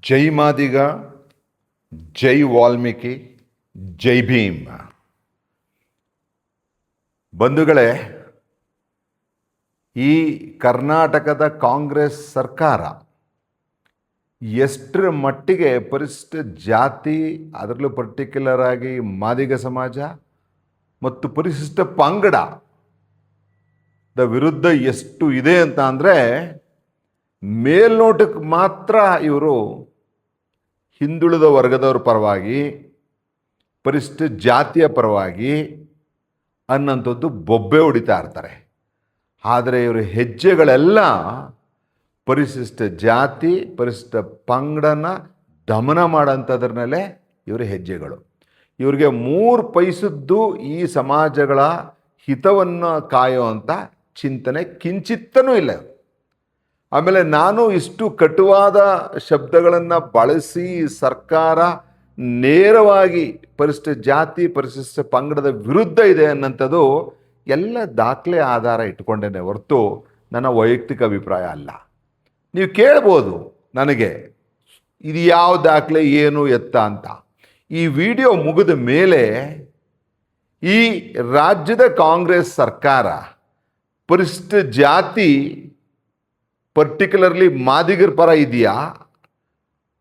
ಜೈ ಮಾದಿಗ, ಜೈ ವಾಲ್ಮೀಕಿ, ಜೈ ಭೀಮ್. ಬಂಧುಗಳೇ, ಈ ಕರ್ನಾಟಕದ ಕಾಂಗ್ರೆಸ್ ಸರ್ಕಾರ ಎಷ್ಟರ ಮಟ್ಟಿಗೆ ಪರಿಶಿಷ್ಟ ಜಾತಿ, ಅದರಲ್ಲೂ ಪರ್ಟಿಕ್ಯುಲರ್ ಆಗಿ ಮಾದಿಗ ಸಮಾಜ ಮತ್ತು ಪರಿಶಿಷ್ಟ ಪಂಗಡ ವಿರುದ್ಧ ಎಷ್ಟು ಇದೆ ಅಂತ ಅಂದರೆ, ಮೇಲ್ನೋಟಕ್ಕೆ ಮಾತ್ರ ಇವರು ಹಿಂದುಳಿದ ವರ್ಗದವ್ರ ಪರವಾಗಿ, ಪರಿಶಿಷ್ಟ ಜಾತಿಯ ಪರವಾಗಿ ಅನ್ನೋಂಥದ್ದು ಬೊಬ್ಬೆ ಹೊಡಿತಾ ಇರ್ತಾರೆ. ಆದರೆ ಇವರ ಹೆಜ್ಜೆಗಳೆಲ್ಲ ಪರಿಶಿಷ್ಟ ಜಾತಿ, ಪರಿಶಿಷ್ಟ ಪಂಗಡನ ದಮನ ಮಾಡೋಂಥದ್ರ ಮೇಲೆ ಇವರ ಹೆಜ್ಜೆಗಳು. ಇವರಿಗೆ 3 ಪೈಸದ್ದು ಈ ಸಮಾಜಗಳ ಹಿತವನ್ನು ಕಾಯುವಂಥ ಚಿಂತನೆ ಕಿಂಚಿತ್ತನೂ ಇಲ್ಲ. ಆಮೇಲೆ ನಾನು ಇಷ್ಟು ಕಟುವಾದ ಶಬ್ದಗಳನ್ನು ಬಳಸಿ ಸರ್ಕಾರ ನೇರವಾಗಿ ಪರಿಶಿಷ್ಟ ಜಾತಿ, ಪರಿಶಿಷ್ಟ ಪಂಗಡದ ವಿರುದ್ಧ ಇದೆ ಅನ್ನೋಂಥದ್ದು ಎಲ್ಲ ದಾಖಲೆ ಆಧಾರ ಇಟ್ಕೊಂಡೇನೆ ಹೊರತು ನನ್ನ ವೈಯಕ್ತಿಕ ಅಭಿಪ್ರಾಯ ಅಲ್ಲ. ನೀವು ಕೇಳ್ಬೋದು ನನಗೆ ಇದು ಯಾವ ದಾಖಲೆ, ಏನು ಎತ್ತ ಅಂತ. ಈ ವಿಡಿಯೋ ಮುಗಿದ ಮೇಲೆ ಈ ರಾಜ್ಯದ ಕಾಂಗ್ರೆಸ್ ಸರ್ಕಾರ ಪರಿಶಿಷ್ಟ ಜಾತಿ, ಪರ್ಟಿಕ್ಯುಲರ್ಲಿ ಮಾದಿಗರ ಪರ ಇದೆಯಾ,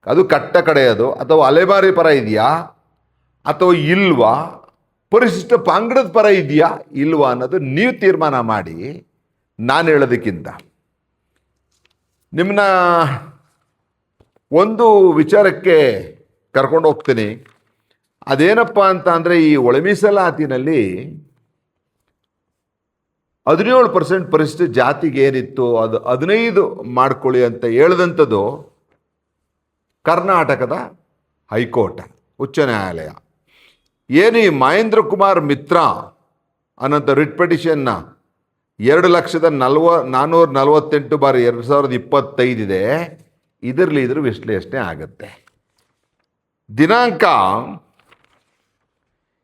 ಅದು ಕಟ್ಟ ಕಡೆಯದು, ಅಥವಾ ಅಲೆಮಾರಿ ಪರ ಇದೆಯಾ ಅಥವಾ ಇಲ್ವಾ, ಪರಿಶಿಷ್ಟ ಪಂಗಡದ ಪರ ಇದೆಯಾ ಇಲ್ವಾ ಅನ್ನೋದು ನೀವು ತೀರ್ಮಾನ ಮಾಡಿ. ನಾನು ಹೇಳೋದಕ್ಕಿಂತ ನಿಮ್ಮನ್ನ ಒಂದು ವಿಚಾರಕ್ಕೆ ಕರ್ಕೊಂಡು ಹೋಗ್ತೀನಿ. ಅದೇನಪ್ಪ ಅಂತ ಅಂದರೆ, ಈ ಒಳ ಮೀಸಲಾತಿನಲ್ಲಿ 17% ಪರಿಶಿಷ್ಟ ಜಾತಿಗೆ ಏನಿತ್ತು ಅದು 15 ಮಾಡ್ಕೊಳ್ಳಿ ಅಂತ ಹೇಳ್ದಂಥದ್ದು ಕರ್ನಾಟಕದ ಹೈಕೋರ್ಟ್, ಉಚ್ಚ ನ್ಯಾಯಾಲಯ. ಏನು ಈ ಮಹೇಂದ್ರ ಕುಮಾರ್ ಮಿತ್ರ ಅನ್ನೋಂಥ ರಿಟ್ ಪಿಟಿಷನ್ನ 2,448/2025 ಇದೆ. ಇದರಲ್ಲಿ ಇದ್ರ ವಿಶ್ಲೇಷಣೆ ಆಗುತ್ತೆ. ದಿನಾಂಕ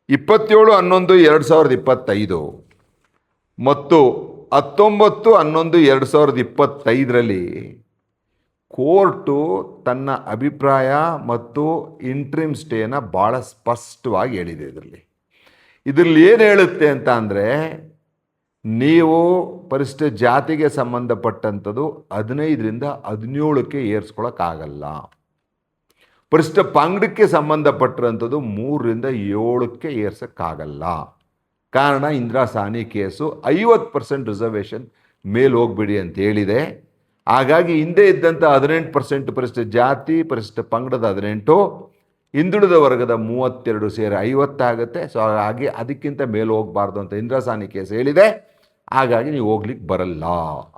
27/11/2025 ಮತ್ತು 19/11/2025 ಕೋರ್ಟು ತನ್ನ ಅಭಿಪ್ರಾಯ ಮತ್ತು ಇಂಟ್ರಿಮ್ ಸ್ಟೇನ ಭಾಳ ಸ್ಪಷ್ಟವಾಗಿ ಹೇಳಿದೆ. ಇದರಲ್ಲಿ ಏನು ಹೇಳುತ್ತೆ ಅಂತ ಅಂದರೆ, ನೀವು ಪರಿಶಿಷ್ಟ ಜಾತಿಗೆ ಸಂಬಂಧಪಟ್ಟಂಥದ್ದು 15ರಿಂದ 17ಕ್ಕೆ ಏರಿಸ್ಕೊಳ್ಳೋಕ್ಕಾಗಲ್ಲ. ಪರಿಶಿಷ್ಟ ಪಂಗಡಕ್ಕೆ ಸಂಬಂಧಪಟ್ಟಿರೋಂಥದ್ದು 3ರಿಂದ 7ಕ್ಕೆ ಏರ್ಸೋಕ್ಕಾಗಲ್ಲ. ಕಾರಣ, ಇಂದಿರಾ ಸಾಹ್ನಿ ಕೇಸು 50% ರಿಸರ್ವೇಷನ್ ಮೇಲೆ ಹೋಗ್ಬಿಡಿ ಅಂತ ಹೇಳಿದೆ. ಹಾಗಾಗಿ ಹಿಂದೆ ಇದ್ದಂಥ 18% ಪರಿಶಿಷ್ಟ ಜಾತಿ, ಪರಿಶಿಷ್ಟ ಪಂಗಡದ 18, ಹಿಂದುಳಿದ ವರ್ಗದ 32 ಸೇರಿ 50 ಆಗುತ್ತೆ. ಸೊ ಹಾಗಾಗಿ ಅದಕ್ಕಿಂತ ಮೇಲೆ ಹೋಗಬಾರ್ದು ಅಂತ ಇಂದಿರಾ ಸಾಹ್ನಿ ಕೇಸ್ ಹೇಳಿದೆ. ಹಾಗಾಗಿ ನೀವು ಹೋಗ್ಲಿಕ್ಕೆ ಬರಲ್ಲ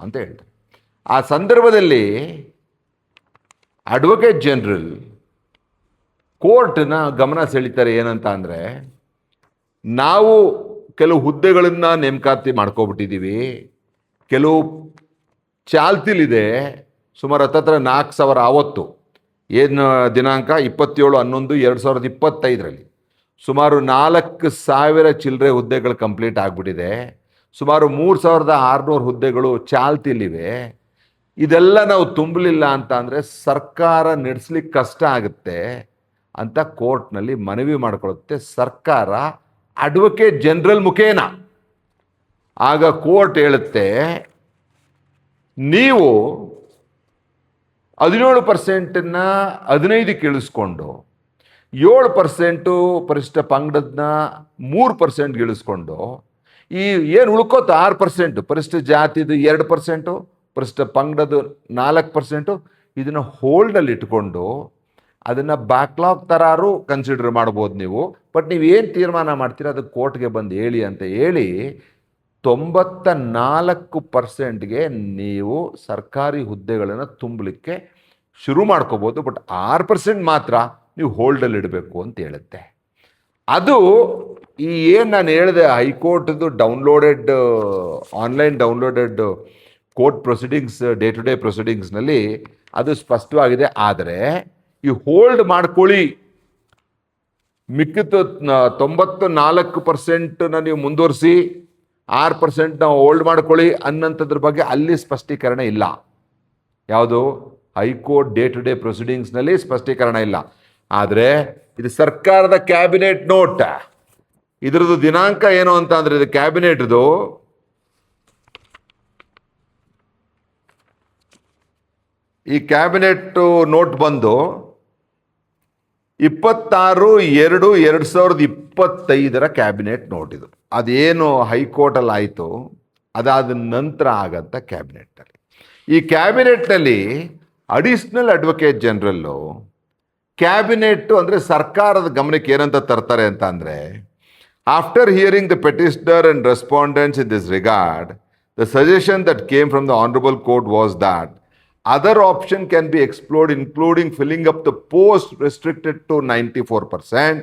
ಅಂತ ಹೇಳ್ತಾರೆ. ಆ ಸಂದರ್ಭದಲ್ಲಿ ಅಡ್ವೊಕೇಟ್ ಜನರಲ್ ಕೋರ್ಟ್ನ ಗಮನ ಸೆಳೀತಾರೆ. ಏನಂತ ಅಂದರೆ, ನಾವು ಕೆಲವು ಹುದ್ದೆಗಳನ್ನು ನೇಮಕಾತಿ ಮಾಡ್ಕೊಬಿಟ್ಟಿದ್ದೀವಿ, ಕೆಲವು ಚಾಲ್ತಿಲಿದೆ. ಸುಮಾರು 4,000 ಆವತ್ತು ಏನು ದಿನಾಂಕ 27/11/2025 ಸುಮಾರು 4,000 ಚಿಲ್ಲರೆ ಹುದ್ದೆಗಳು ಕಂಪ್ಲೀಟ್ ಆಗಿಬಿಟ್ಟಿದೆ. ಸುಮಾರು 3,600 ಹುದ್ದೆಗಳು ಚಾಲ್ತಿಲಿವೆ. ಇದೆಲ್ಲ ನಾವು ತುಂಬಲಿಲ್ಲ ಅಂತ ಅಂದರೆ ಸರ್ಕಾರ ನಡೆಸ್ಲಿಕ್ಕೆ ಕಷ್ಟ ಆಗುತ್ತೆ ಅಂತ ಕೋರ್ಟ್ನಲ್ಲಿ ಮನವಿ ಮಾಡಿಕೊಳ್ಳುತ್ತೆ ಸರ್ಕಾರ, ಅಡ್ವೊಕೇಟ್ ಜನರಲ್ ಮುಖೇನ. ಆಗ ಕೋರ್ಟ್ ಹೇಳುತ್ತೆ, ನೀವು 17%ನ್ನ 15ಕ್ಕೆ ಇಳಿಸ್ಕೊಂಡು 7% ಪರಿಶಿಷ್ಟ ಪಂಗಡದನ್ನ 3% ಇಳಿಸ್ಕೊಂಡು ಈ ಏನು ಉಳ್ಕೋತ 6% ಪರಿಶಿಷ್ಟ ಜಾತಿದು 2%, ಪರಿಶಿಷ್ಟ ಪಂಗಡದು 4%, ಇದನ್ನು ಹೋಲ್ಡಲ್ಲಿ ಇಟ್ಕೊಂಡು ಅದನ್ನು ಬ್ಯಾಕ್ಲಾಗ್ ಥರಾರು ಕನ್ಸಿಡರ್ ಮಾಡ್ಬೋದು ನೀವು. ಬಟ್ ನೀವು ಏನು ತೀರ್ಮಾನ ಮಾಡ್ತೀರ ಅದು ಕೋರ್ಟ್ಗೆ ಬಂದು ಹೇಳಿ ಅಂತ ಹೇಳಿ 94%ಗೆ ನೀವು ಸರ್ಕಾರಿ ಹುದ್ದೆಗಳನ್ನು ತುಂಬಲಿಕ್ಕೆ ಶುರು ಮಾಡ್ಕೋಬೋದು. ಬಟ್ 6% ಮಾತ್ರ ನೀವು ಹೋಲ್ಡಲ್ಲಿ ಇಡಬೇಕು ಅಂತ ಹೇಳುತ್ತೆ. ಅದು ಈ ಏನು ನಾನು ಹೇಳಿದೆ ಹೈಕೋರ್ಟ್ದು downloaded, online downloaded court proceedings, day to day ಪ್ರೊಸೀಡಿಂಗ್ಸ್ನಲ್ಲಿ ಅದು ಸ್ಪಷ್ಟವಾಗಿದೆ. ಆದರೆ ಈ ಹೋಲ್ಡ್ ಮಾಡ್ಕೊಳ್ಳಿ, ಮಿಕ್ಕಿದ 94%ನ ನೀವು ಮುಂದುವರಿಸಿ 6% ಹೋಲ್ಡ್ ಮಾಡ್ಕೊಳ್ಳಿ ಅನ್ನೋಂಥದ್ರ ಬಗ್ಗೆ ಅಲ್ಲಿ ಸ್ಪಷ್ಟೀಕರಣ ಇಲ್ಲ. ಯಾವುದು ಹೈಕೋರ್ಟ್ ಡೇ ಟು ಡೇ ಪ್ರೊಸೀಡಿಂಗ್ಸ್ನಲ್ಲಿ ಸ್ಪಷ್ಟೀಕರಣ ಇಲ್ಲ. ಆದರೆ ಇದು ಸರ್ಕಾರದ ಕ್ಯಾಬಿನೆಟ್ ನೋಟ್. ಇದ್ರದ್ದು ದಿನಾಂಕ ಏನು ಅಂತ ಅಂದರೆ ಇದು ಕ್ಯಾಬಿನೆಟ್ದು ಈ ಕ್ಯಾಬಿನೆಟ್ ನೋಟ್ ಬಂದು 26/2/2025 ಕ್ಯಾಬಿನೆಟ್ ನೋಟ್ ಇದು. ಅದೇನು ಹೈಕೋರ್ಟಲ್ಲಿ ಆಯಿತು ಅದಾದ ನಂತರ ಆಗಂತ ಕ್ಯಾಬಿನೆಟ್ನಲ್ಲಿ. ಈ ಕ್ಯಾಬಿನೆಟ್ನಲ್ಲಿ ಅಡಿಷ್ನಲ್ ಅಡ್ವೊಕೇಟ್ ಜನರಲ್ಲು ಕ್ಯಾಬಿನೆಟ್ಟು ಅಂದರೆ ಸರ್ಕಾರದ ಗಮನಕ್ಕೆ ಏನಂತ ತರ್ತಾರೆ ಅಂತ ಅಂದರೆ, after hearing the petitioner and respondents in this regard, the suggestion that came from the honourable court was that other option can be explored, including filling up the post restricted to 94%,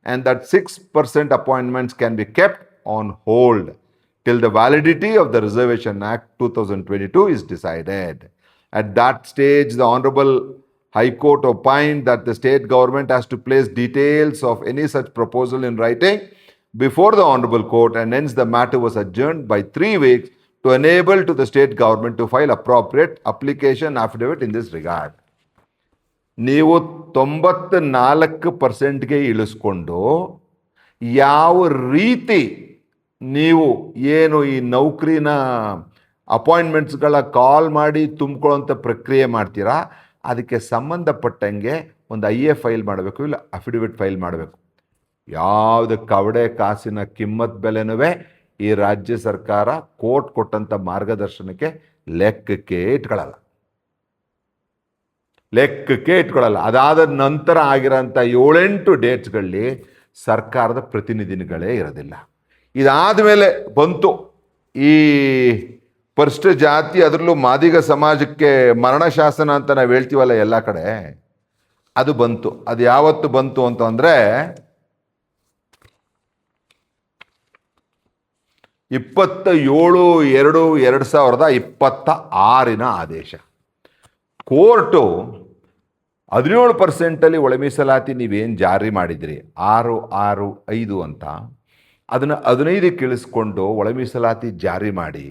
and that 6% appointments can be kept on hold till the validity of the Reservation Act 2022 is decided. At that stage, the Honorable High Court opined that the state government has to place details of any such proposal in writing before the Honorable Court, and hence the matter was adjourned by 3 weeks to enable to the state government to file appropriate application affidavit in this regard. ನೀವು 94%ಗೆ ಇಳಿಸ್ಕೊಂಡು ಯಾವ ರೀತಿ ನೀವು ಏನು ಈ ನೌಕರಿನ ಅಪಾಯಿಂಟ್ಮೆಂಟ್ಸ್ಗಳ ಕಾಲ್ ಮಾಡಿ ತುಂಬ್ಕೊಳ್ಳೋಂಥ ಪ್ರಕ್ರಿಯೆ ಮಾಡ್ತೀರಾ, ಅದಕ್ಕೆ ಸಂಬಂಧಪಟ್ಟಂಗೆ ಒಂದು IA ಫೈಲ್ ಮಾಡಬೇಕು, ಇಲ್ಲ ಅಫಿಡವಿಟ್ ಫೈಲ್ ಮಾಡಬೇಕು. ಯಾವುದು ಕವಡೆ ಕಾಸಿನ ಕಿಮ್ಮತ್ ಬೆಲೆನೂ ಈ ರಾಜ್ಯ ಸರ್ಕಾರ ಕೋರ್ಟ್ ಕೊಟ್ಟಂಥ ಮಾರ್ಗದರ್ಶನಕ್ಕೆ ಲೆಕ್ಕಕ್ಕೆ ಇಟ್ಕೊಳ್ಳಲ್ಲ. ಅದಾದ ನಂತರ ಆಗಿರೋಂಥ 7-8 ಡೇಟ್ಸ್ಗಳಲ್ಲಿ ಸರ್ಕಾರದ ಪ್ರತಿನಿಧಿಗಳೇ ಇರೋದಿಲ್ಲ. ಇದಾದ ಮೇಲೆ ಬಂತು ಈ ಪರಿಶಿಷ್ಟ ಜಾತಿ, ಅದರಲ್ಲೂ ಮಾದಿಗ ಸಮಾಜಕ್ಕೆ ಮರಣ ಶಾಸನ ಅಂತ ನಾವು ಹೇಳ್ತೀವಲ್ಲ ಎಲ್ಲ ಕಡೆ, ಅದು ಬಂತು. ಅದು ಯಾವತ್ತು ಬಂತು ಅಂತಂದರೆ 27/2/2026 ಆದೇಶ. ಕೋರ್ಟು 17% ಒಳ ಮೀಸಲಾತಿ ನೀವೇನು ಜಾರಿ ಮಾಡಿದ್ರಿ 665 ಅಂತ, ಅದನ್ನು 15ಕ್ಕೆ ಇಳಿಸ್ಕೊಂಡು ಒಳ ಮೀಸಲಾತಿ ಜಾರಿ ಮಾಡಿ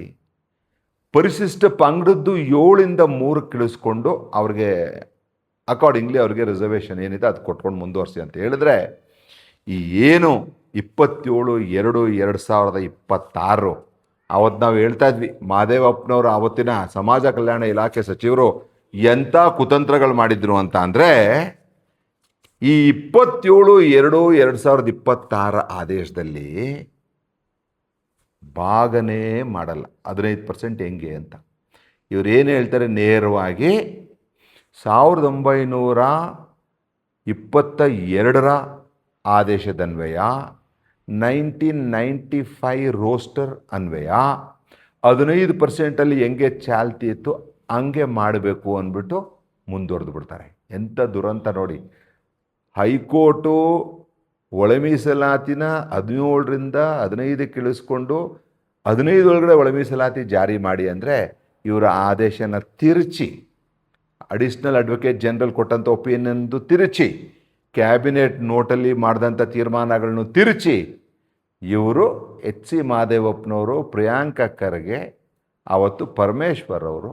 ಪರಿಶಿಷ್ಟ ಪಂಗಡದ್ದು 7ಇಂದ 3ಕ್ಕೆ ಇಳಿಸ್ಕೊಂಡು ಅವ್ರಿಗೆ ಅಕಾರ್ಡಿಂಗ್ಲಿ ಅವ್ರಿಗೆ ರಿಸರ್ವೇಷನ್ ಏನಿದೆ ಅದು ಕೊಟ್ಕೊಂಡು ಮುಂದುವರಿಸಿ ಅಂತ ಹೇಳಿದ್ರೆ, ಈ ಏನು 27/2/2026 ಅವತ್ತು ನಾವು ಹೇಳ್ತಾ ಇದ್ವಿ, ಮಹದೇವಪ್ಪನವರು ಆವತ್ತಿನ ಸಮಾಜ ಕಲ್ಯಾಣ ಇಲಾಖೆ ಸಚಿವರು ಎಂಥ ಕುತಂತ್ರಗಳು ಮಾಡಿದ್ರು ಅಂತ ಅಂದರೆ, ಈ 27/2/2026 ಆದೇಶದಲ್ಲಿ ಭಾಗನೇ ಮಾಡಲ್ಲ 15% ಹೆಂಗೆ ಅಂತ. ಇವರೇನು ಹೇಳ್ತಾರೆ, ನೇರವಾಗಿ 1922 ಆದೇಶದನ್ವಯ 1995 ರೋಸ್ಟರ್ ಅನ್ವಯ 15% ಹೆಂಗೆ ಚಾಲ್ತಿ ಇತ್ತು ಹಂಗೆ ಮಾಡಬೇಕು ಅಂದ್ಬಿಟ್ಟು ಮುಂದುವರೆದು ಬಿಡ್ತಾರೆ. ಎಂಥ ದುರಂತ ನೋಡಿ. ಹೈಕೋರ್ಟು ಒಳ ಮೀಸಲಾತಿನ 17ರಿಂದ 15ಕ್ಕೆ ಇಳಿಸ್ಕೊಂಡು 15 ಒಳಗಡೆ ಒಳ ಮೀಸಲಾತಿ ಜಾರಿ ಮಾಡಿ ಅಂದರೆ, ಇವರ ಆದೇಶನ ತಿರುಚಿ ಅಡಿಷ್ನಲ್ ಅಡ್ವೊಕೇಟ್ ಜನರಲ್ ಕೊಟ್ಟಂಥ ಒಪಿನಿಯನ್ದು ತಿರುಚಿ, ಕ್ಯಾಬಿನೆಟ್ ನೋಟಲ್ಲಿ ಮಾಡಿದಂಥ ತೀರ್ಮಾನಗಳನ್ನು ತಿರುಚಿ, ಇವರು HC ಮಹದೇವಪ್ಪನವರು, ಪ್ರಿಯಾಂಕ ಖರ್ಗೆ, ಆವತ್ತು ಪರಮೇಶ್ವರ್ ಅವರು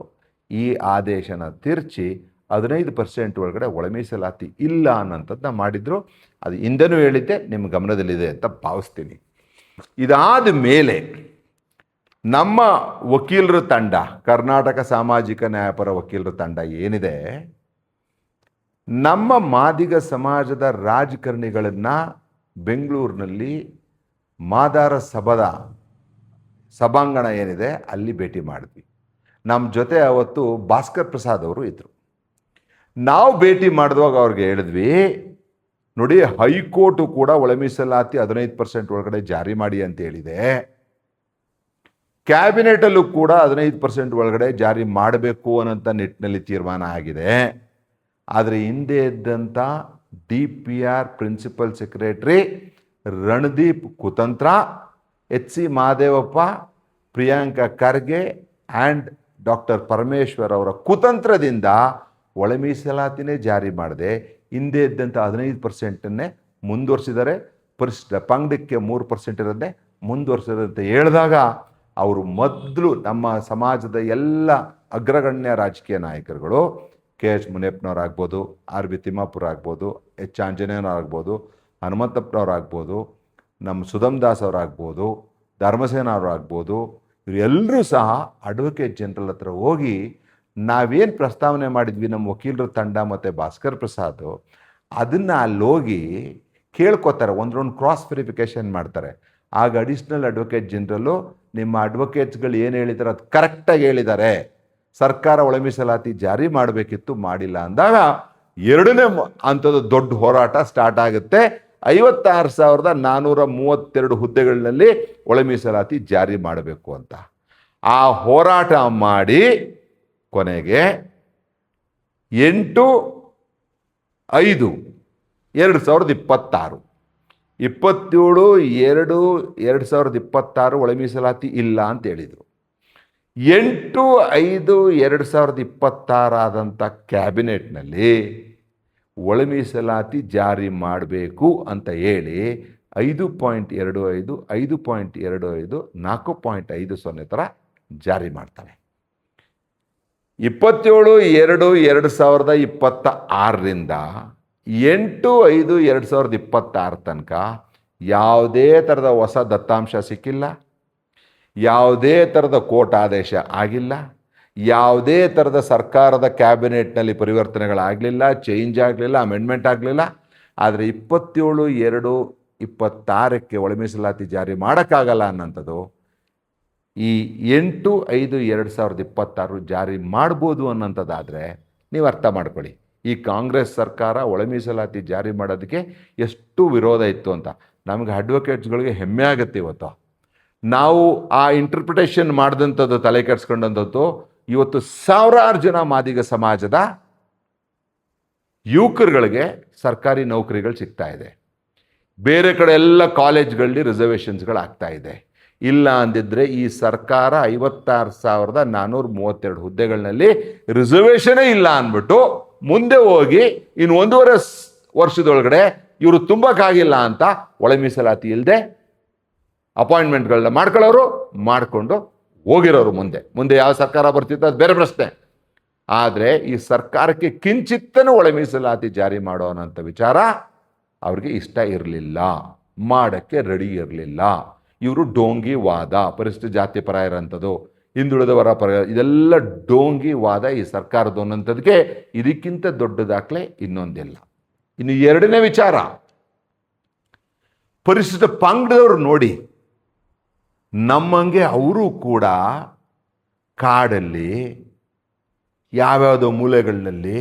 ಈ ಆದೇಶನ ತಿರುಚಿ 15% ಒಳಗಡೆ ಒಳ ಮೀಸಲಾತಿ ಇಲ್ಲ ಅನ್ನೋಂಥದ್ದನ್ನ ಮಾಡಿದರು. ಅದು ಹಿಂದೆನೂ ಹೇಳಿದ್ದೆ, ನಿಮ್ಮ ಗಮನದಲ್ಲಿದೆ ಅಂತ ಭಾವಿಸ್ತೀನಿ. ಇದಾದ ಮೇಲೆ ನಮ್ಮ ವಕೀಲರ ತಂಡ, ಕರ್ನಾಟಕ ಸಾಮಾಜಿಕ ನ್ಯಾಯಪರ ವಕೀಲರ ತಂಡ ಏನಿದೆ, ನಮ್ಮ ಮಾದಿಗ ಸಮಾಜದ ರಾಜಕಾರಣಿಗಳನ್ನು ಬೆಂಗಳೂರಿನಲ್ಲಿ ಮಾದಾರ ಸಭಾಂಗಣ ಏನಿದೆ ಅಲ್ಲಿ ಭೇಟಿ ಮಾಡಿದ್ವಿ. ನಮ್ಮ ಜೊತೆ ಅವತ್ತು ಭಾಸ್ಕರ್ ಪ್ರಸಾದ್ ಅವರು ಇದ್ದರು. ನಾವು ಭೇಟಿ ಮಾಡಿದಾಗ ಅವ್ರಿಗೆ ಹೇಳಿದ್ವಿ, ನೋಡಿ ಹೈಕೋರ್ಟು ಕೂಡ ಒಳ ಮೀಸಲಾತಿ 15% ಒಳಗಡೆ ಜಾರಿ ಮಾಡಿ ಅಂತ ಹೇಳಿದೆ, ಕ್ಯಾಬಿನೆಟಲ್ಲೂ ಕೂಡ 15% ಒಳಗಡೆ ಜಾರಿ ಮಾಡಬೇಕು ಅನ್ನೋಂಥ ನಿಟ್ಟಿನಲ್ಲಿ ತೀರ್ಮಾನ ಆಗಿದೆ. ಆದರೆ ಹಿಂದೆ ಇದ್ದಂಥ DPR ಪ್ರಿನ್ಸಿಪಲ್ ಸೆಕ್ರೆಟರಿ ರಣದೀಪ್ ಕುತಂತ್ರ, HC Mahadevappa, Priyanka Kharge and doctor Parameshwar ಅವರ ಕುತಂತ್ರದಿಂದ ಒಳ ಮೀಸಲಾತಿನೇ ಜಾರಿ ಮಾಡದೆ ಹಿಂದೆ ಇದ್ದಂಥ 15%ಅನ್ನೇ ಮುಂದುವರಿಸಿದ್ದಾರೆ. ಪರಿಶಿಷ್ಟ ಪಂಗಡಕ್ಕೆ 3% ಇರೋದೇ ಮುಂದುವರಿಸಿದಂತೆ ಹೇಳಿದಾಗ, ಅವರು ಮೊದಲು ನಮ್ಮ ಸಮಾಜದ ಎಲ್ಲ ಅಗ್ರಗಣ್ಯ ರಾಜಕೀಯ ನಾಯಕರುಗಳು ಕೆ ಎಚ್ ಮುನಿಯಪ್ಪನವ್ರಾಗ್ಬೋದು, ಆರ್ ಬಿ ತಿಮ್ಮಾಪುರ ಆಗ್ಬೋದು, ಎಚ್ ಆಂಜನೇಯನವ್ರಾಗ್ಬೋದು, ಹನುಮಂತಪ್ಪನವ್ರಾಗ್ಬೋದು, ನಮ್ಮ ಸುಧಮ್ ದಾಸ್ ಅವರಾಗ್ಬೋದು, ಧರ್ಮಸೇನ ಅವರಾಗ್ಬೋದು, ಇವರೆಲ್ಲರೂ ಸಹ ಅಡ್ವೊಕೇಟ್ ಜನರಲ್ ಹತ್ರ ಹೋಗಿ ನಾವೇನು ಪ್ರಸ್ತಾವನೆ ಮಾಡಿದ್ವಿ ನಮ್ಮ ವಕೀಲರ ತಂಡ ಮತ್ತು ಭಾಸ್ಕರ್ ಪ್ರಸಾದ್, ಅದನ್ನು ಅಲ್ಲಿ ಹೋಗಿ ಕೇಳ್ಕೊತಾರೆ, ಒಂದು ರೌಂಡ್ ಕ್ರಾಸ್ ವೆರಿಫಿಕೇಷನ್ ಮಾಡ್ತಾರೆ. ಆಗ ಅಡಿಷ್ನಲ್ ಅಡ್ವೊಕೇಟ್ ಜನರಲ್ಲು ನಿಮ್ಮ ಅಡ್ವೊಕೇಟ್ಸ್ಗಳು ಏನು ಹೇಳಿದ್ದಾರೆ ಅದು ಕರೆಕ್ಟಾಗಿ ಹೇಳಿದ್ದಾರೆ, ಸರ್ಕಾರ ಒಳ ಮೀಸಲಾತಿ ಜಾರಿ ಮಾಡಬೇಕಿತ್ತು ಮಾಡಿಲ್ಲ ಅಂದಾಗ ಎರಡನೇ ಅಂಥದ್ದು ದೊಡ್ಡ ಹೋರಾಟ ಸ್ಟಾರ್ಟ್ ಆಗುತ್ತೆ. 56,432 ಹುದ್ದೆಗಳಲ್ಲಿ ಒಳ ಮೀಸಲಾತಿ ಜಾರಿ ಮಾಡಬೇಕು ಅಂತ ಆ ಹೋರಾಟ ಮಾಡಿ ಕೊನೆಗೆ 8/5/2026 27/2/2026 ಒಳ ಮೀಸಲಾತಿ ಇಲ್ಲ ಅಂತ ಹೇಳಿದರು. 8/5/2026 ಆದಂಥ ಕ್ಯಾಬಿನೆಟ್ನಲ್ಲಿ ಒಳ ಮೀಸಲಾತಿ ಜಾರಿ ಮಾಡಬೇಕು ಅಂತ ಹೇಳಿ 5.25 5.25 4.50 ಥರ ಜಾರಿ ಮಾಡ್ತಾರೆ. 27/2/2026ರಿಂದ 8/5/2026 ತನಕ ಯಾವುದೇ ಥರದ ಹೊಸ ದತ್ತಾಂಶ ಸಿಕ್ಕಿಲ್ಲ, ಯಾವುದೇ ಥರದ ಕೋರ್ಟ್ ಆದೇಶ ಆಗಿಲ್ಲ, ಯಾವುದೇ ಥರದ ಸರ್ಕಾರದ ಕ್ಯಾಬಿನೆಟ್ನಲ್ಲಿ ಪರಿವರ್ತನೆಗಳಾಗಲಿಲ್ಲ, ಚೇಂಜ್ ಆಗಲಿಲ್ಲ, ಅಮೆಂಡ್ಮೆಂಟ್ ಆಗಲಿಲ್ಲ. ಆದರೆ 27/2/26ಕ್ಕೆ ಒಳ ಮೀಸಲಾತಿ ಜಾರಿ ಮಾಡೋಕ್ಕಾಗಲ್ಲ ಅನ್ನೋಂಥದ್ದು ಈ 8/5/2026 ಜಾರಿ ಮಾಡ್ಬೋದು ಅನ್ನೋಂಥದ್ದಾದರೆ ನೀವು ಅರ್ಥ ಮಾಡ್ಕೊಳ್ಳಿ, ಈ ಕಾಂಗ್ರೆಸ್ ಸರ್ಕಾರ ಒಳ ಮೀಸಲಾತಿ ಜಾರಿ ಮಾಡೋದಕ್ಕೆ ಎಷ್ಟು ವಿರೋಧ ಇತ್ತು ಅಂತ. ನಮಗೆ ಅಡ್ವೊಕೇಟ್ಸ್ಗಳಿಗೆ ಹೆಮ್ಮೆ ಆಗುತ್ತೆ ಇವತ್ತು. ನಾವು ಆ ಇಂಟರ್ಪ್ರಿಟೇಷನ್ ಮಾಡಿದಂಥದ್ದು ತಲೆ ಕೆಡಿಸ್ಕೊಂಡಂಥದ್ದು ಇವತ್ತು ಸಾವಿರಾರು ಜನ ಮಾದಿಗ ಸಮಾಜದ ಯುವಕರುಗಳಿಗೆ ಸರ್ಕಾರಿ ನೌಕರಿಗಳು ಸಿಗ್ತಾ ಇದೆ. ಬೇರೆ ಕಡೆ ಎಲ್ಲ ಕಾಲೇಜ್ಗಳಲ್ಲಿ ರಿಸರ್ವೇಷನ್ಸ್ಗಳಾಗ್ತಾ ಇದೆ. ಇಲ್ಲ ಅಂದಿದ್ರೆ ಈ ಸರ್ಕಾರ 56,432 ಹುದ್ದೆಗಳಲ್ಲಿ ರಿಸರ್ವೇಷನೇ ಇಲ್ಲ ಅಂದ್ಬಿಟ್ಟು ಮುಂದೆ ಹೋಗಿ ಇನ್ನು 1.5 ವರ್ಷದೊಳಗಡೆ ಇವರು ತುಂಬಕ್ಕಾಗಿಲ್ಲ ಅಂತ ಒಳ ಮೀಸಲಾತಿ ಇಲ್ಲದೆ ಅಪಾಯಿಂಟ್ಮೆಂಟ್ಗಳನ್ನ ಮಾಡ್ಕೊಳ್ಳೋರು, ಮಾಡಿಕೊಂಡು ಹೋಗಿರೋರು. ಮುಂದೆ ಯಾವ ಸರ್ಕಾರ ಬರ್ತಿತ್ತು ಅದು ಬೇರೆ ಪ್ರಶ್ನೆ. ಆದರೆ ಈ ಸರ್ಕಾರಕ್ಕೆ ಕಿಂಚಿತ್ತನೂ ಒಳ ಮೀಸಲಾತಿ ಜಾರಿ ಮಾಡೋನಂಥ ವಿಚಾರ ಅವ್ರಿಗೆ ಇಷ್ಟ ಇರಲಿಲ್ಲ, ಮಾಡೋಕ್ಕೆ ರೆಡಿ ಇರಲಿಲ್ಲ. ಇವರು ಡೋಂಗಿ ವಾದ, ಪರಿಶಿಷ್ಟ ಜಾತಿ ಪರ ಇರೋಂಥದ್ದು, ಹಿಂದುಳಿದವರ ಪರ, ಇದೆಲ್ಲ ಡೋಂಗಿ ವಾದ ಈ ಸರ್ಕಾರದ್ದು ಅನ್ನೋಂಥದ್ದಕ್ಕೆ ಇದಕ್ಕಿಂತ ದೊಡ್ಡ ದಾಖಲೆ ಇನ್ನೊಂದಿಲ್ಲ. ಇನ್ನು ಎರಡನೇ ವಿಚಾರ, ಪರಿಶಿಷ್ಟ ಪಂಗಡದವರು ನೋಡಿ, ನಮ್ಮಂಗೆ ಅವರು ಕೂಡ ಕಾಡಲ್ಲಿ ಯಾವ್ಯಾವುದೋ ಮೂಲೆಗಳಲ್ಲಿ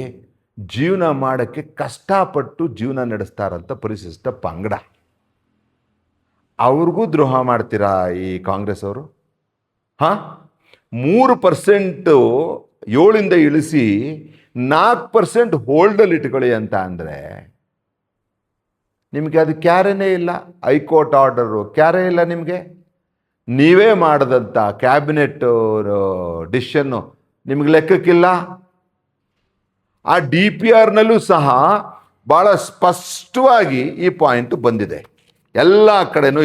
ಜೀವನ ಮಾಡೋಕ್ಕೆ ಕಷ್ಟಪಟ್ಟು ಜೀವನ ನಡೆಸ್ತಾರಂಥ ಪರಿಶಿಷ್ಟ ಪಂಗಡ. ಅವ್ರಿಗೂ ದ್ರೋಹ ಮಾಡ್ತೀರಾ ಈ ಕಾಂಗ್ರೆಸ್ ಅವರು? 3% 7ಇಂದ ಇಳಿಸಿ 4% ಹೋಲ್ಡಲ್ಲಿ ಇಟ್ಕೊಳ್ಳಿ ಅಂತ ಅಂದರೆ ನಿಮಗೆ ಅದು ಕ್ಯಾರೇನೇ ಇಲ್ಲ. ಹೈಕೋರ್ಟ್ ಆರ್ಡರು ಕ್ಯಾರೇ ಇಲ್ಲ ನಿಮಗೆ. ನೀವೇ ಮಾಡಿದಂಥ ಕ್ಯಾಬಿನೆಟ್ ಡಿಸಿಷನ್ನು ನಿಮಗೆ ಲೆಕ್ಕಕ್ಕಿಲ್ಲ. ಆ DPRನಲ್ಲೂ ಸಹ ಭಾಳ ಸ್ಪಷ್ಟವಾಗಿ ಈ ಪಾಯಿಂಟ್ ಬಂದಿದೆ. ಎಲ್ಲ ಕಡೆನೂ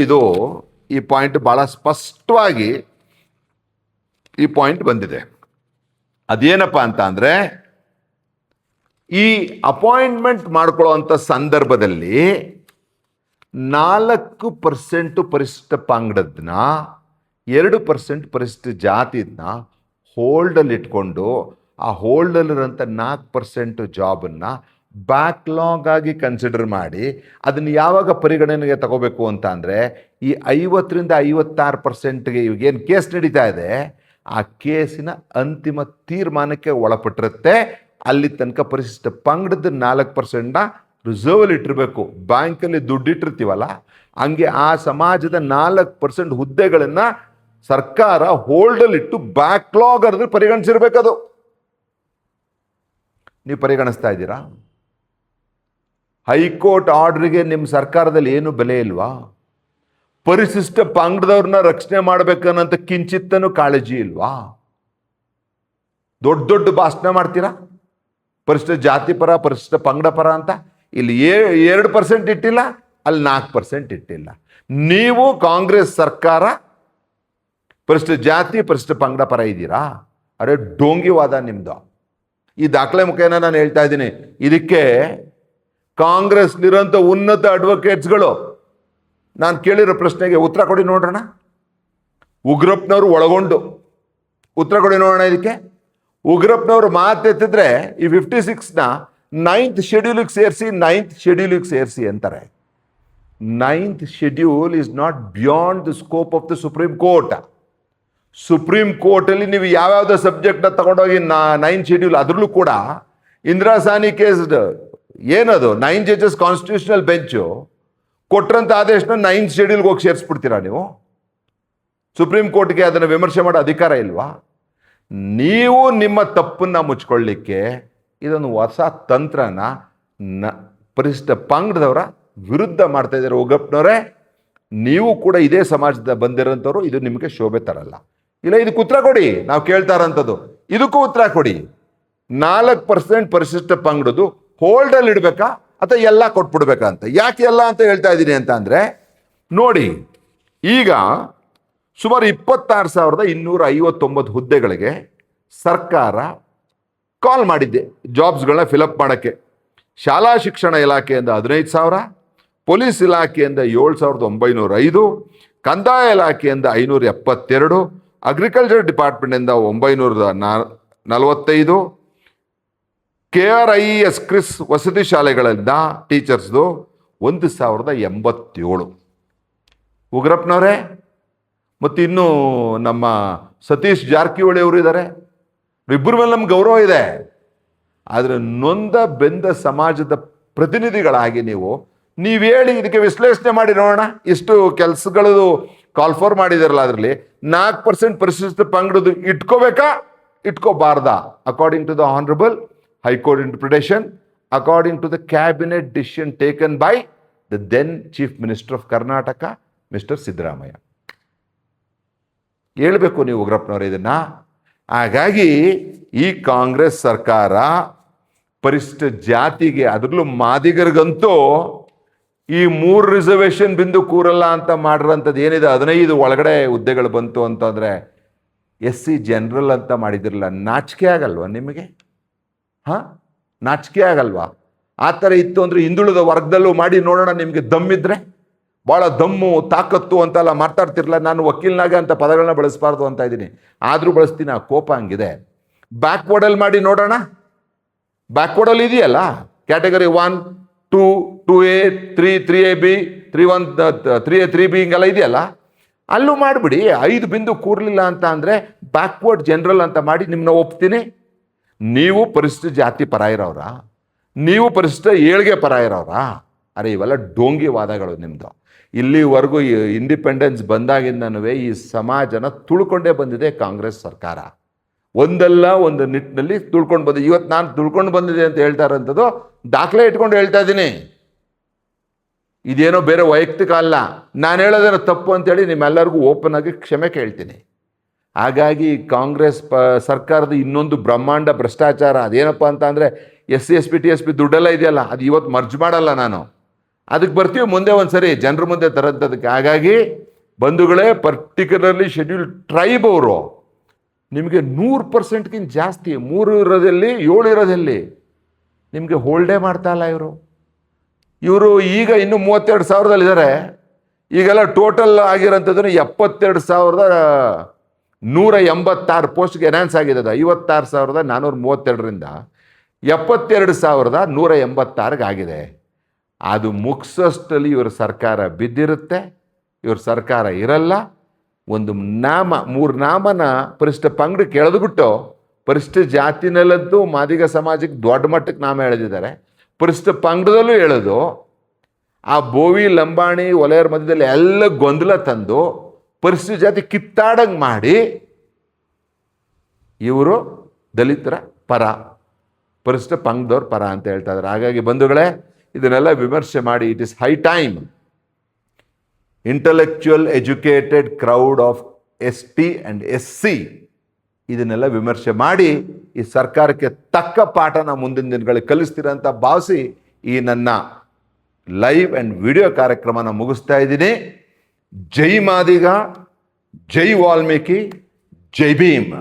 ಈ ಪಾಯಿಂಟ್ ಭಾಳ ಸ್ಪಷ್ಟವಾಗಿ ಈ ಪಾಯಿಂಟ್ ಬಂದಿದೆ. ಅದೇನಪ್ಪ ಅಂತ ಅಂದರೆ, ಈ ಅಪಾಯಿಂಟ್ಮೆಂಟ್ ಮಾಡ್ಕೊಳ್ಳೋವಂಥ ಸಂದರ್ಭದಲ್ಲಿ 4% ಪರಿಶಿಷ್ಟ ಪಂಗಡದನ್ನ, 2% ಪರಿಶಿಷ್ಟ ಜಾತಿದನ್ನ ಹೋಲ್ಡಲ್ಲಿ ಇಟ್ಕೊಂಡು ಆ ಹೋಲ್ಡಲ್ಲಿರೋಂಥ 4% ಜಾಬನ್ನು ಬ್ಯಾಕ್ಲಾಗ್ ಆಗಿ ಕನ್ಸಿಡರ್ ಮಾಡಿ ಅದನ್ನು ಯಾವಾಗ ಪರಿಗಣನೆಗೆ ತಗೋಬೇಕು ಅಂತ ಅಂದರೆ, ಈ 50ರಿಂದ 56%ಗೆ ಇವಾಗೇನು ಕೇಸ್ ನಡೀತಾ ಇದೆ ಆ ಕೇಸಿನ ಅಂತಿಮ ತೀರ್ಮಾನಕ್ಕೆ ಒಳಪಟ್ಟಿರುತ್ತೆ. ಅಲ್ಲಿ ತನಕ ಪರಿಶಿಷ್ಟ ಪಂಗಡದ 4%ನ ರಿಸರ್ವಲ್ಲಿ ಇಟ್ಟಿರಬೇಕು. ಬ್ಯಾಂಕಲ್ಲಿ ದುಡ್ಡಿಟ್ಟಿರ್ತೀವಲ್ಲ ಹಂಗೆ ಆ ಸಮಾಜದ 4% ಹುದ್ದೆಗಳನ್ನು ಸರ್ಕಾರ ಹೋಲ್ಡಲ್ಲಿಟ್ಟು ಬ್ಯಾಕ್ಲಾಗ್ ಅರ್ದ್ರೆ ಪರಿಗಣಿಸಿರ್ಬೇಕದು. ನೀವು ಪರಿಗಣಿಸ್ತಾ ಇದ್ದೀರಾ? ಹೈಕೋರ್ಟ್ ಆರ್ಡ್ರಿಗೆ ನಿಮ್ಮ ಸರ್ಕಾರದಲ್ಲಿ ಏನು ಬೆಲೆ ಇಲ್ವಾ? ಪರಿಶಿಷ್ಟ ಪಂಗಡದವ್ರನ್ನ ರಕ್ಷಣೆ ಮಾಡಬೇಕನ್ನಂತ ಕಿಂಚಿತ್ತನೂ ಕಾಳಜಿ ಇಲ್ವಾ? ದೊಡ್ಡ ದೊಡ್ಡ ಭಾಷಣ ಮಾಡ್ತೀರಾ, ಪರಿಶಿಷ್ಟ ಜಾತಿ ಪರ, ಪರಿಶಿಷ್ಟ ಪಂಗಡ ಪರ ಅಂತ. ಇಲ್ಲಿ 2% ಇಟ್ಟಿಲ್ಲ, ಅಲ್ಲಿ 4% ಇಟ್ಟಿಲ್ಲ. ನೀವು ಕಾಂಗ್ರೆಸ್ ಸರ್ಕಾರ ಪರಿಶಿಷ್ಟ ಜಾತಿ, ಪರಿಶಿಷ್ಟ ಪಂಗಡ ಪರ ಇದ್ದೀರಾ? ಅರೆ ಡೋಂಗಿವಾದ ನಿಮ್ಮದು. ಈ ದಾಖಲೆ ಮುಖೇನ ನಾನು ಹೇಳ್ತಾ ಇದ್ದೀನಿ. ಇದಕ್ಕೆ ಕಾಂಗ್ರೆಸ್ಲಿರೋಂಥ ಉನ್ನತ ಅಡ್ವೊಕೇಟ್ಸ್ಗಳು ನಾನು ಕೇಳಿರೋ ಪ್ರಶ್ನೆಗೆ ಉತ್ತರ ಕೊಡಿ ನೋಡೋಣ. ಉಗ್ರಪ್ಪನವರು ಒಳಗೊಂಡು ಉತ್ತರ ಕೊಡಿ ನೋಡೋಣ. ಇದಕ್ಕೆ ಉಗ್ರಪ್ಪನವರು ಮಾತೆತ್ತಿದ್ರೆ ಈ 56ನ 9th ಶೆಡ್ಯೂಲಿಗೆ ಸೇರಿಸಿ 9th ಶೆಡ್ಯೂಲಿಗೆ ಸೇರಿಸಿ ಅಂತಾರೆ. 9th schedule is not beyond the scope of the supreme court. Supreme ಕೋರ್ಟಲ್ಲಿ ನೀವು ಯಾವ್ಯಾವುದೋ ಸಬ್ಜೆಕ್ಟ್ನ ತಗೊಂಡೋಗಿ 9th ಶೆಡ್ಯೂಲ್, ಅದರಲ್ಲೂ ಕೂಡ ಇಂದಿರಾ ಸಾನಿ ಕೇಸ್ ಏನದು 9 ಜಡ್ಜಸ್ ಕಾನ್ಸ್ಟಿಟ್ಯೂಷನಲ್ ಬೆಂಚು ಕೊಟ್ಟರಂತ ಆದೇಶನ 9th ಶೆಡ್ಯೂಲ್ಗೆ ಹೋಗಿ ಸೇರಿಸ್ಬಿಡ್ತೀರಾ ನೀವು? ಸುಪ್ರೀಂ ಕೋರ್ಟ್ಗೆ ಅದನ್ನು ವಿಮರ್ಶೆ ಮಾಡೋ ಅಧಿಕಾರ ಇಲ್ವಾ? ನೀವು ನಿಮ್ಮ ತಪ್ಪನ್ನ ಮುಚ್ಕೊಳ್ಳಿಕ್ಕೆ ಇದೊಂದು ಹೊಸ ತಂತ್ರನ ಪರಿಶಿಷ್ಟ ಪಂಗಡದವರ ವಿರುದ್ಧ ಮಾಡ್ತಾ ಇದ್ದಾರೆ. ಉಗ್ರಪ್ಪನವರೇ, ನೀವು ಕೂಡ ಇದೇ ಸಮಾಜದ ಬಂದಿರೋಂಥವ್ರು, ಇದು ನಿಮಗೆ ಶೋಭೆ ತರಲ್ಲ. ಇಲ್ಲ, ಇದಕ್ಕೆ ಉತ್ತರ ಕೊಡಿ. ನಾವು ಕೇಳ್ತಾ ಇರೋಂಥದ್ದು ಇದಕ್ಕೂ ಉತ್ತರ ಕೊಡಿ. 4% ಪರಿಶಿಷ್ಟ ಪಂಗಡದು ಹೋಲ್ಡಲ್ಲಿ ಇಡಬೇಕಾ ಅಥವಾ ಎಲ್ಲ ಕೊಟ್ಬಿಡ್ಬೇಕಾ ಅಂತ. ಯಾಕೆ ಎಲ್ಲ ಅಂತ ಹೇಳ್ತಾ ಇದ್ದೀನಿ ಅಂತ ಅಂದರೆ, ನೋಡಿ, ಈಗ ಸುಮಾರು 26,259 ಹುದ್ದೆಗಳಿಗೆ ಸರ್ಕಾರ ಕಾಲ್ ಮಾಡಿದ್ದೆ ಜಾಬ್ಸ್ಗಳನ್ನ ಫಿಲಪ್ ಮಾಡೋಕ್ಕೆ. ಶಾಲಾ ಶಿಕ್ಷಣ ಇಲಾಖೆಯಿಂದ 15,000, ಪೊಲೀಸ್ ಇಲಾಖೆಯಿಂದ 7,905, ಕಂದಾಯ ಇಲಾಖೆಯಿಂದ 572, ಅಗ್ರಿಕಲ್ಚರ್ ಡಿಪಾರ್ಟ್ಮೆಂಟಿಂದ 945, KRIS ಕ್ರಿಸ್ ವಸತಿ ಶಾಲೆಗಳಿಂದ ಟೀಚರ್ಸ್ದು 1,087. ಉಗ್ರಪ್ಪನವರೇ, ಮತ್ತು ಇನ್ನೂ ನಮ್ಮ ಸತೀಶ್ ಜಾರಕಿಹೊಳಿ ಅವರು ಇದ್ದಾರೆ. ಇಬ್ಬರ ಮೇಲೆ ನಮ್ಗೆ ಗೌರವ ಇದೆ. ಆದರೆ ನೊಂದ ಬೆಂದ ಸಮಾಜದ ಪ್ರತಿನಿಧಿಗಳಾಗಿ ನೀವು ಹೇಳಿ ಇದಕ್ಕೆ ವಿಶ್ಲೇಷಣೆ ಮಾಡಿ ನೋಡೋಣ. ಇಷ್ಟು ಕೆಲಸಗಳು ಕಾಲ್ ಫಾರ್ ಮಾಡಿದಾರಲ್ಲ, ಅದರಲ್ಲಿ 4% ಪರಿಶಿಷ್ಟ ಪಂಗಡದು ಇಟ್ಕೋಬೇಕಾ ಇಟ್ಕೋಬಾರ್ದಾ? According to the honourable high court interpretation, according to the cabinet decision taken by the then chief minister of Karnataka mister Siddaramaiah. ಹೇಳ್ಬೇಕು ನೀವು ಉಗ್ರಪ್ಪನವರು ಇದನ್ನ. ಹಾಗಾಗಿ ಈ ಕಾಂಗ್ರೆಸ್ ಸರ್ಕಾರ ಪರಿಶಿಷ್ಟ ಜಾತಿಗೆ, ಅದರಲ್ಲೂ ಮಾದಿಗರಿಗಂತೂ ಈ 3 ರಿಸರ್ವೇಷನ್ ಬಿಂದು ಕೂರಲ್ಲ ಅಂತ ಮಾಡಿರೋಂಥದ್ದು ಏನಿದೆ, 15 ಒಳಗಡೆ ಹುದ್ದೆಗಳು ಬಂತು ಅಂತಂದರೆ SC ಜನರಲ್ ಅಂತ ಮಾಡಿದಿರಲ್ಲ. ನಾಚಿಕೆ ಆಗಲ್ವಾ ನಿಮಗೆ? ನಾಚಿಕೆ ಆಗಲ್ವಾ? ಆ ಥರ ಇತ್ತು ಅಂದರೆ ಹಿಂದುಳಿದ ವರ್ಗದಲ್ಲೂ ಮಾಡಿ ನೋಡೋಣ. ನಿಮಗೆ ದಮ್ಮಿದ್ರೆ, ಭಾಳ ದಮ್ಮು ತಾಕತ್ತು ಅಂತೆಲ್ಲ ಮಾತಾಡ್ತಿರಲ್ಲ. ನಾನು ವಕೀಲನಾಗ ಅಂತ ಪದಗಳನ್ನ ಬಳಸಬಾರ್ದು ಅಂತ ಇದ್ದೀನಿ, ಆದರೂ ಬಳಸ್ತೀನಿ. ಆ ಕೋಪ ಹಂಗಿದೆ. ಬ್ಯಾಕ್ವರ್ಡಲ್ಲಿ ಮಾಡಿ ನೋಡೋಣ. ಬ್ಯಾಕ್ವರ್ಡಲ್ಲಿ ಇದೆಯಲ್ಲ, category 1, 2, 2A, 3, 3AB, 3A, 3B ಹಿಂಗೆಲ್ಲ ಇದೆಯಲ್ಲ, ಅಲ್ಲೂ ಮಾಡಿಬಿಡಿ. 5 ಬಿಂದು ಕೂರಲಿಲ್ಲ ಅಂತ ಅಂದರೆ ಬ್ಯಾಕ್ವರ್ಡ್ ಜನರಲ್ ಅಂತ ಮಾಡಿ ನಿಮ್ಮನ್ನ ಒಪ್ತೀನಿ. ನೀವು ಪರಿಶಿಷ್ಟ ಜಾತಿ ಪರ ಇರೋರಾ? ನೀವು ಪರಿಶಿಷ್ಟ ಏಳ್ಗೆ ಪರ ಇರೋರಾ? ಅರೆ, ಇವೆಲ್ಲ ಡೋಂಗಿ ವಾದಗಳು ನಿಮ್ಮದು. ಇಲ್ಲಿವರೆಗೂ ಇಂಡಿಪೆಂಡೆನ್ಸ್ ಬಂದಾಗಿಂದನೂ ಈ ಸಮಾಜನ ತುಳ್ಕೊಂಡೇ ಬಂದಿದೆ ಕಾಂಗ್ರೆಸ್ ಸರ್ಕಾರ. ಒಂದಲ್ಲ ಒಂದು ನಿಟ್ಟಿನಲ್ಲಿ ತುಳ್ಕೊಂಡು ಬಂದಿದೆ. ಇವತ್ತು ನಾನು ತುಳ್ಕೊಂಡು ಬಂದಿದೆ ಅಂತ ಹೇಳ್ತಾ ಇರೋಂಥದ್ದು ದಾಖಲೆ ಇಟ್ಕೊಂಡು ಹೇಳ್ತಾ ಇದ್ದೀನಿ. ಇದೇನೋ ಬೇರೆ ವೈಯಕ್ತಿಕ ಅಲ್ಲ. ನಾನು ಹೇಳೋದೇನೋ ತಪ್ಪು ಅಂತೇಳಿ ನಿಮ್ಮೆಲ್ಲರಿಗೂ ಓಪನ್ ಆಗಿ ಕ್ಷಮೆ ಕೇಳ್ತೀನಿ. ಹಾಗಾಗಿ ಕಾಂಗ್ರೆಸ್ ಸರ್ಕಾರದ ಇನ್ನೊಂದು ಬ್ರಹ್ಮಾಂಡ ಭ್ರಷ್ಟಾಚಾರ ಅದೇನಪ್ಪ ಅಂತ ಅಂದರೆ SC ST TSP ದುಡ್ಡೆಲ್ಲ ಇದೆಯಲ್ಲ, ಅದು ಇವತ್ತು ಮರ್ಜ್ ಮಾಡಲ್ಲ. ನಾನು ಅದಕ್ಕೆ ಬರ್ತೀವಿ ಮುಂದೆ ಒಂದು ಸರಿ ಜನರ ಮುಂದೆ ತರೋಂಥದಕ್ಕೆ. ಹಾಗಾಗಿ ಬಂಧುಗಳೇ, ಪರ್ಟಿಕ್ಯುಲರ್ಲಿ ಶೆಡ್ಯೂಲ್ ಟ್ರೈಬ್ ಅವರು ನಿಮಗೆ 100%ಗಿಂತ ಜಾಸ್ತಿ, 3 ಇರೋದಲ್ಲಿ 7 ಇರೋದಲ್ಲಿ ನಿಮಗೆ ಹೋಲ್ಡೇ ಮಾಡ್ತಾ ಇಲ್ಲ ಇವರು. ಈಗ ಇನ್ನೂ 32,000ದಲ್ಲಿದ್ದಾರೆ. ಈಗೆಲ್ಲ ಟೋಟಲ್ ಆಗಿರೋಂಥದ್ದನ್ನು 72,186 ಪೋಸ್ಟ್ಗೆ ಎನ್ಹಾನ್ಸ್ ಆಗಿದೆ. 56,432ರಿಂದ 72,186 ಆಗಿದೆ. ಅದು ಮುಗಿಸೋಷ್ಟರಲ್ಲಿ ಇವ್ರ ಸರ್ಕಾರ ಬಿದ್ದಿರುತ್ತೆ. ಇವ್ರ ಸರ್ಕಾರ ಇರಲ್ಲ. ಒಂದು 3 ನಾಮನ ಪರಿಶಿಷ್ಟ ಪಂಗಡಕ್ಕೆ ಎಳೆದುಬಿಟ್ಟು ಪರಿಶಿಷ್ಟ ಜಾತಿನಲ್ಲಂತೂ ಮಾದಿಗ ಸಮಾಜಕ್ಕೆ ದೊಡ್ಡ ಮಟ್ಟಕ್ಕೆ ನಾಮ ಎಳೆದಿದ್ದಾರೆ. ಪರಿಶಿಷ್ಟ ಪಂಗಡದಲ್ಲೂ ಎಳೆದು ಆ ಬೋವಿ ಲಂಬಾಣಿ ವಲಯರ ಮಧ್ಯದಲ್ಲಿ ಎಲ್ಲ ಗೊಂದಲ ತಂದು ಪರಿಶಿಷ್ಟ ಜಾತಿ ಕಿತ್ತಾಡಂಗೆ ಮಾಡಿ ಇವರು ದಲಿತರ ಪರ, ಪರಿಶಿಷ್ಟ ಪಂಗಡದವ್ರ ಪರ ಅಂತ ಹೇಳ್ತಾ ಇದ್ದಾರೆ. ಹಾಗಾಗಿ ಬಂಧುಗಳೇ, ಇದನ್ನೆಲ್ಲ ವಿಮರ್ಶೆ ಮಾಡಿ, it is high time intellectual educated crowd of ST and SC ಇದನ್ನೆಲ್ಲ ವಿಮರ್ಶೆ ಮಾಡಿ ಈ ಸರ್ಕಾರಕ್ಕೆ ತಕ್ಕ ಪಾಠನ ಮುಂದಿನ ದಿನಗಳಿಗೆ ಕಲಿಸ್ತೀರ ಅಂತ ಭಾವಿಸಿ ಈ ನನ್ನ ಲೈವ್ ಆ್ಯಂಡ್ ವಿಡಿಯೋ ಕಾರ್ಯಕ್ರಮನ ಮುಗಿಸ್ತಾ ಇದ್ದೀನಿ. ಜೈ ಮಾದಿಗ, ಜೈ ವಾಲ್ಮೀಕಿ, ಜೈ ಭೀಮ್.